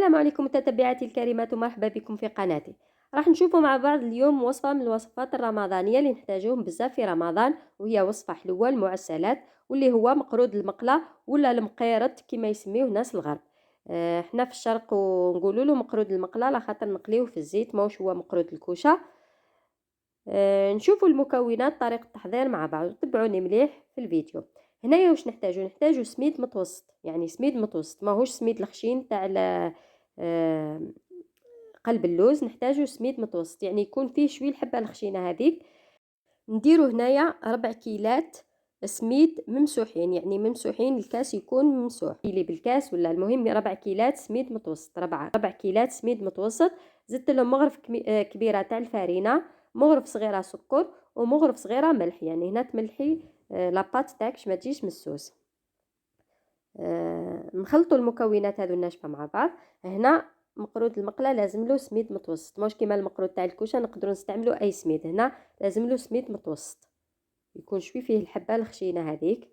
السلام عليكم متتبعاتي الكريمات ومرحبا بكم في قناتي. راح نشوفوا مع بعض اليوم وصفة من الوصفات الرمضانية اللي نحتاجوهم بزاف في رمضان، وهي وصفة حلوة المعسلات، واللي هو مقرود المقلة ولا المقيرد كما يسميوه ناس الغرب. احنا في الشرق ونقولوا له مقرود المقلة على خاطر نقليوه في الزيت، ماهوش هو مقرود الكوشة. نشوفوا المكونات طريقة التحضير مع بعض وتبعوني مليح في الفيديو. هنايا واش نحتاجو سميد متوسط، يعني سميد متوسط ماهوش سميد الخشين تاع آه، قلب اللوز. نحتاجو سميد متوسط يعني يكون فيه شويه الحبه الخشينه هذيك. نديرو هنايا 4 كيلات سميد ممسوحين، يعني ممسوحين، الكاس يكون ممسوح اللي بالكاس، ولا المهم 4 كيلات سميد متوسط، 4 كيلات سميد متوسط. زدت لهم مغرف كبيره تاع الفارينه، مغرف صغيره سكر، ومغرف صغيره ملح، يعني هنا تملحي لاباط تاعك ما تجيش مسوس. نخلطوا المكونات هذو الناشفه مع بعض. هنا مقرود المقله لازم له سميد متوسط، مش كيما المقرود تاع الكوشه نقدروا نستعملوا اي سميد، هنا لازم له سميد متوسط يكون شوي فيه الحبه الخشينه هذيك.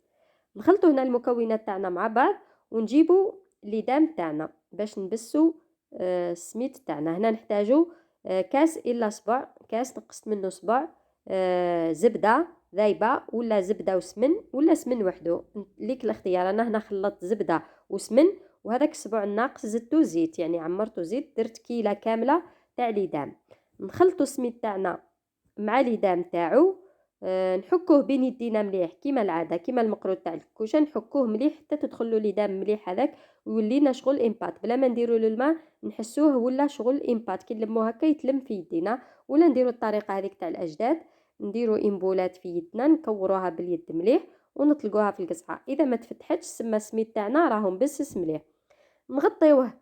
نخلطوا هنا المكونات تاعنا مع بعض ونجيبوا ليدام تاعنا باش نبسوا السميد تاعنا. هنا نحتاجوا كاس الا صبع، كاس نقصت منه صبع زبده ذايبه، ولا زبده وسمن، ولا سمن وحده، ليك الاختيار. انا هنا خلطت زبده وسمن، وهذاك الصبع الناقص زدتو زيت، يعني عمرتو زيت، درت كيله كامله تاع ليدام. نخلطوا السميد تاعنا مع ليدام تاعو. نحكوه بين يدينا مليح كيما العاده، كيما المقرود تاع الكوشه، نحكوه مليح حتى تدخلوا ليدام مليح هذاك، ويولينا شغل امبات بلا ما نديروا له الماء، نحسوه ولا شغل امبات كي نلموه هكا يتلم في يدينا. ولا نديروا الطريقه هذيك تاع الاجداد، نديروا امبولات في يدنا نكوروها باليد مليح ونطلقوها في القصعه، اذا ما تفتحتش سما السميد تاعنا راهو مبسس مليح. نغطيوه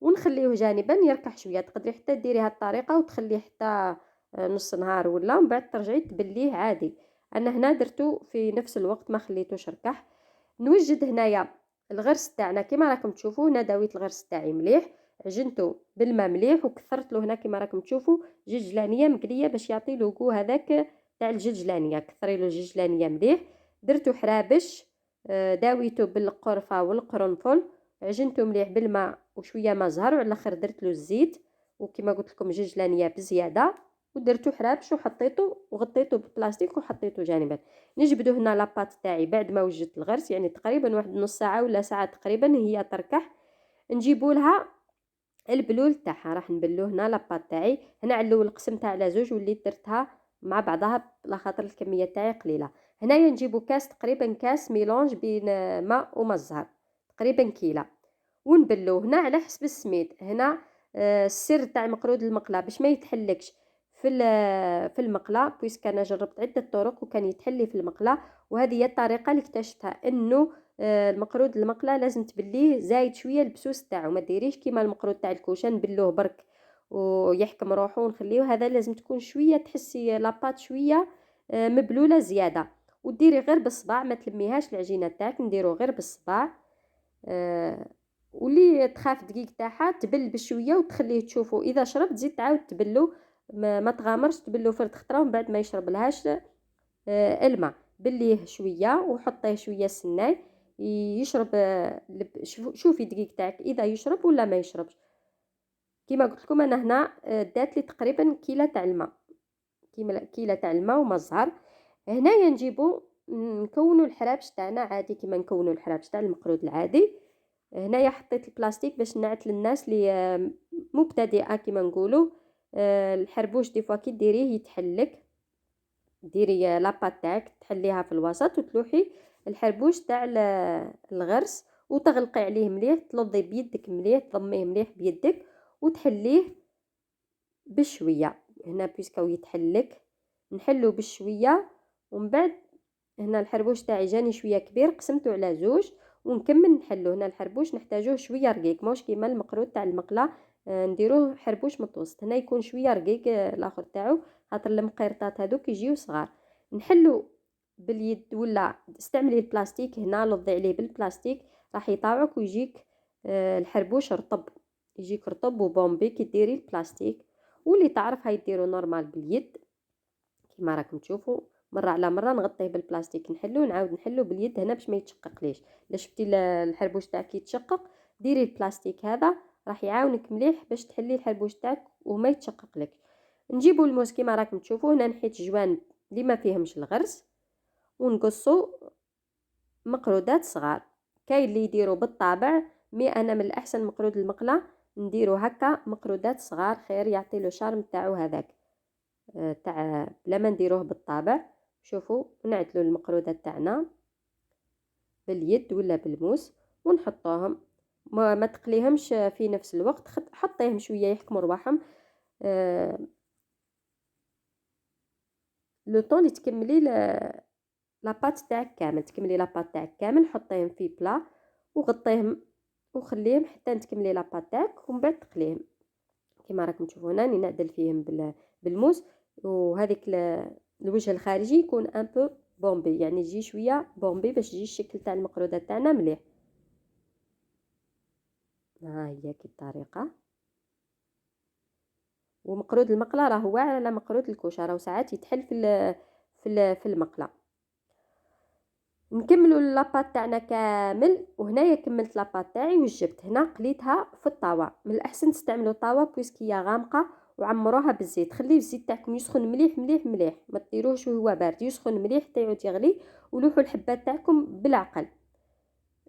ونخليوه جانبا يركح شويه. تقدري حتى ديري هاد الطريقه وتخليه حتى نص نهار، ولا من بعد ترجعي تبليه عادي. انا هنا درتو في نفس الوقت ما خليتوش ركح. نوجد هنايا الغرس تاعنا كما راكم تشوفوا. هنا داويت الغرس تاعي مليح، عجنته بالماء مليح، وكثرت له هنا كما راكم تشوفوا جلجلانيه مقليه باش يعطي له جو هذاك تاع الجلجلانيه. كثري له الجلجلانيه مليح. درتو حرابش، داويته بالقرفه والقرنفل، عجنته مليح بالماء وشويه ما زهر، وعلى الاخر درت له الزيت، وكما قلت لكم جلجلانيه بزياده، ودرتو حرابش وحطيته وغطيته ببلاستيك وحطيته جانبا. نجبدو هنا لاباط تاعي بعد ما وجدت الغرس، يعني تقريبا واحد نص ساعه ولا ساعه تقريبا هي تركح. نجيبوا لها البلول تاعها، راح نبلو هنا لاباط تاعي. هنا على الاول قسمتها على زوج وليت درتها مع بعضها على خاطر الكميه تاعي قليله. هنايا نجيبو كاس، تقريبا كاس ميلونج بين ماء وما الزهر، تقريبا كيله، ونبلوه هنا على حسب السميد. هنا السر تاع مقرود المقله باش ما يتحلكش في المقله، بويسك انا جربت عده طرق وكان يتحلي في المقله، وهذه هي الطريقه اللي اكتشفتها، انه المقرود المقله لازم تبليه زايد شويه البسوس تاعو، ما ديريش كيما المقرود تاع الكوشه نبلوه برك ويحكم روحه ونخليه. هذا لازم تكون شويه تحسي لاباط شويه مبلوله زياده، وديري غير بالصباع، ما تلميهاش العجينه تاعك، نديرو غير بالصباع. واللي تخاف دقيق تاعها تبل بشويه وتخليه تشوفوا، اذا شرب تزيد تعاود تبلو، ما تغامرش تبلو فرد خطره ومن بعد ما يشرب لهاش الماء. بليه شويه وحطيه شويه سناي يشرب. شوفي دقيق تاعك اذا يشرب ولا ما يشربش. كما قلت لكم انا هنا دات لي تقريبا كيله تاع الماء، كيله تاع الماء وما الزهر. هنايا نجيبو نكونوا الحرابش تاعنا عادي كما نكونوا الحرابش تاع المقرود العادي. هنايا حطيت البلاستيك باش نعت للناس اللي مبتدئه كما نقولوا. الحربوش دي فوا كي ديريه يتحلك، ديري لاباط تاعك تحليها في الوسط وتلوحي الحربوش تاع الغرس وتغلقي عليه مليح، تلضي بيدك مليح، تضميه مليح بيدك وتحليه بشويه. هنا بيسكو يتحلك نحلو بشويه، ومن بعد هنا الحربوش تاعي جاني شويه كبير قسمته على زوج ونكمل نحلو. هنا الحربوش نحتاجوه شويه رقيق، موش كيما المقرود تاع المقله نديروه حربوش متوسط، هنا يكون شويه رقيق الاخر تاعو، خاطر المقيرطات هذوك يجيو صغار. نحلو باليد ولا استعملي البلاستيك، هنا لضي عليه بالبلاستيك راح يطاوعك ويجيك الحربوش رطب، يجيك رطب وبومبي كي ديري البلاستيك. واللي تعرف هاي ديرو نورمال باليد كما راكم تشوفوا، مره على مره نغطيه بالبلاستيك نحلو، نعاود نحلو باليد هنا باش ما يتشقق ليش. الا شفتي الحربوش تاعك يتشقق ديري البلاستيك هذا راح يعاونك مليح باش تحلي الحلبوش تاعك وما يتشقق لك. نجيبو الموس كيما راكم تشوفوا هنا، نحيت جوانب اللي ما فيهمش الغرس ونقصو مقرودات صغار. كاين اللي يديروا بالطابع، مي انا من الاحسن مقرود المقله نديرو هكا مقرودات صغار، خير يعطي له شارم تاعو هذاك تاع بلا ما نديروه بالطابع. شوفوا نعدلوا المقرودات تاعنا باليد ولا بالموس ونحطوهم، ما تقليهمش في نفس الوقت، حطيهم شويه يحكموا رواحهم. لو طون اللي تكملي لاباط تاعك كامل، تكملي لاباط تاعك كامل، حطيهم في بلا وغطيهم وخليهم حتى تكملي لاباط تاعك ومن بعد تقليهم. كما راكم تشوفوا هنا راني نعدل فيهم بالموس، وهذيك الوجه الخارجي يكون ان بو بومبي، يعني يجي شويه بومبي باش يجي الشكل تاع المقرودات تاعنا مليح. ها هي كي الطريقه. ومقرود المقله راه واعر على مقرود الكوشه، راه ساعات يتحل في المقله. نكملوا لاباط تاعنا كامل، وهنايا كملت لاباط تاعي وجبت هنا قليتها في الطاوه. من الاحسن تستعملوا طاوه بويسك هي غامقه، وعمروها بالزيت، خليه الزيت تاعكم يسخن مليح مليح مليح، ما ديروهش وهو بارد، يسخن مليح حتى يعود يغلي. ولوحوا الحبات تاعكم بالعقل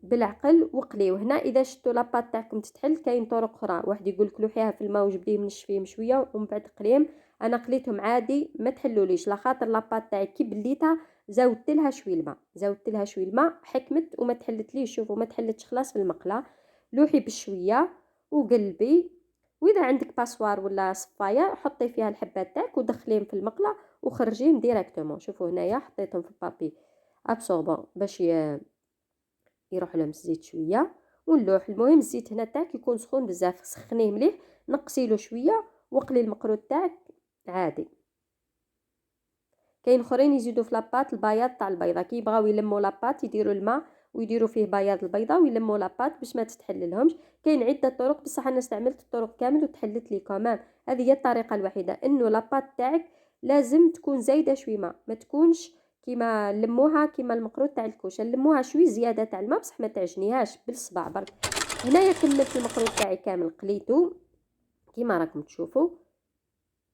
بالعقل وقليو. هنا اذا شفتوا لاباط تاعكم تتحل كاين طرق اخرى، واحد يقول لك لوحيها في الماء وجبديهم نشفيهم شويه ومن بعد قليهم. انا قليتهم عادي ما تحلوليش، لخاطر لاباط تاعي كي بليتها زودت لها شويه الماء، زودت لها شويه الماء حكمت وما تحلتليش. شوفوا ما تحلتش خلاص في المقله. لوحي بشويه وقلبي، واذا عندك باسوار ولا صفايه حطي فيها الحبات تاعك ودخليهم في المقله وخرجيهم ديريكتومون. شوفوا هنايا حطيتهم في بابي ابسوربون باش يروح لهم الزيت شويه ونلوح. المهم الزيت هنا تاعك يكون سخون بزاف، سخنيه مليح، نقصي له شويه وقلي المقرود تاعك عادي. كاين اخرين يزيدوا في لاباط البياض تاع البيضه، كي يبغاو يلموا لاباط يديروا الماء ويديروا فيه بياض البيضه ويلموا لاباط باش ما تتحللهمش. كاين عده طرق، بصح انا استعملت الطرق كامل وتحلت لي كمان. هذه هي الطريقه الوحيده، انه لاباط تاعك لازم تكون زايده شويه ماء، ما تكونش كيما لموها كيما المقرود تاع الكوشه، لموها شويه زياده تاع الماء بصح ما تعجنيهاش بالصباع برك. هنايا كملت المقرود تاعي كامل قليته كيما راكم تشوفوا.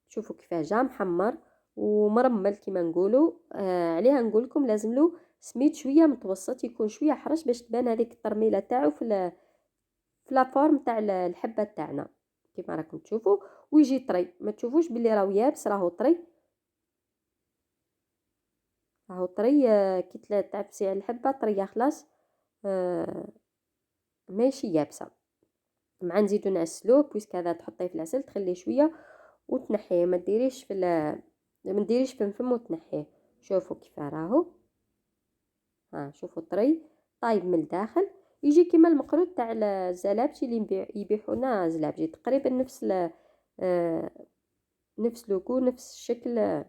شوفوا كيفاه جا محمر ومرمل كيما نقولوا. عليها نقول لكم لازم له سميد شويه متوسط، يكون شويه حرش باش تبان هذيك الترميله تاعو في لا فورم تاع الحبه تاعنا كيما راكم تشوفوا. ويجي طري، ما تشوفوش بلي راهو يابس، راهو طري، راهو طري. كي تعبسي على الحبه طريه خلاص، ماشي يابسه. مع نزيدو نعسلوه بويسك هذا تحطيه في العسل تخليه شويه وتنحيه، ما ديريش ما ديريش في الفم وتنحيه. شوفوا كيف راهو، ها شوفوا طري طايب من الداخل، يجي كيما المقرود تاع الزلابجي اللي يبيعونا زلابجي تقريبا نفس نفس لوكو نفس الشكل.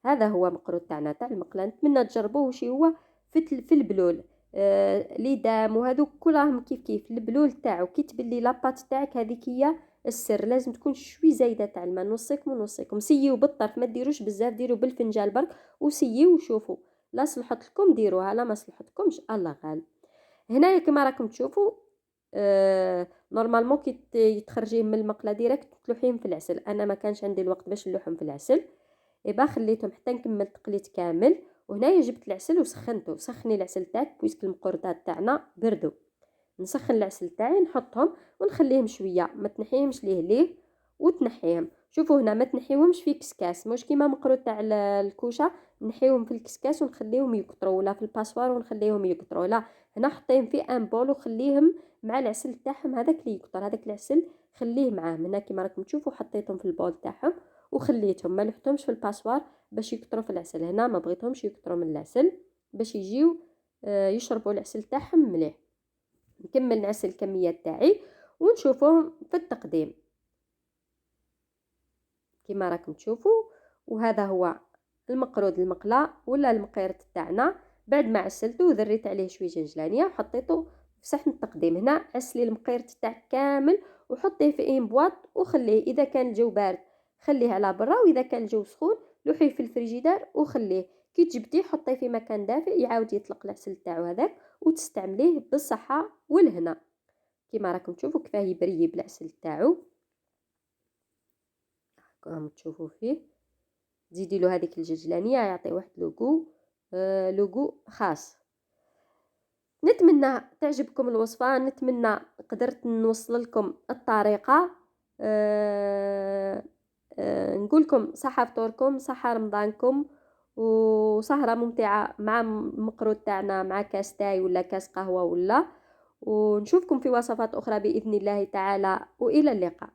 هذا هو مقرود تاعنا تاع المقله. نتمنى تجربوه. وش هو في البلول لي دام وهذوك كلهم كيف كيف البلول تاعو كي تبلي لاباط تاعك هذيك هي السر. لازم تكون شوي زايده تاع الماء، نوصيكم سيو بالطرف، ما ديروش بزاف، ديروا بالفنجان برك وسيو وشوفوا. لا صلحت لكم ديروها، لا ما صلحتكمش الله غالب. هنايا كما راكم تشوفوا نورمالمون كي تخرجيهم من المقله ديريكت تلوحيهم في العسل. انا ما كانش عندي الوقت باش نلوحهم في العسل، يبا خليتهم حتى نكمل تقليت كامل. وهنايا جبت العسل وسخنته. سخني العسل تاعك بويسك المقردات تاعنا بردوا. نسخن العسل تاعي نحطهم ونخليهم شويه، ما تنحيهمش ليه وتنحيهم. شوفوا هنا ما تنحيوهمش في كسكاس، مش كيما مقرود تاع الكوشه نحيوهم في الكسكاس ونخليهم يقطروا، ولا في الباسوار ونخليهم يقطروا. لا، هنا حطيهم في ان بول وخليهم مع العسل تاعهم هذاك اللي يقطر، هذاك العسل خليه معاهم. هنا كيما راكم تشوفوا حطيتهم في البول تاعهم وخليتهم، ما لحتهمش في الباسوار باش يكثروا في العسل. هنا ما بغيتهمش يكثروا من العسل باش يجيو يشربوا العسل تاعهم مليح. نكمل نعسل الكميات تاعي ونشوفهم في التقديم كما راكم تشوفوا. وهذا هو المقرود المقلى ولا المقيرط تاعنا. بعد ما عسلته وذريت عليه شويه جنجلانيه وحطيته في صحن التقديم. هنا عسلي المقيرط تاعك كامل وحطيه في ان بواط وخليه. اذا كان الجو بارد خليه على برا، واذا كان الجو سخون لوحيه في الفريجيدار وخليه. كي تجبديه حطيه في مكان دافئ يعاود يطلق العسل تاعو هذاك وتستعمليه بالصحه والهنا. كيما راكم تشوفوا كيفاه يبريي بالعسل تاعو، راكم تشوفوا فيه. تزيدي له هذيك الججلانيه يعطي واحد لوغو خاص. نتمنى تعجبكم الوصفه، نتمنى قدرت نوصل لكم الطريقه. نقول لكم صحه فطوركم، صحه رمضانكم، وسهره ممتعه مع المقروط تاعنا، مع كاس تاي ولا كاس قهوه، ونشوفكم في وصفات اخرى باذن الله تعالى، والى اللقاء.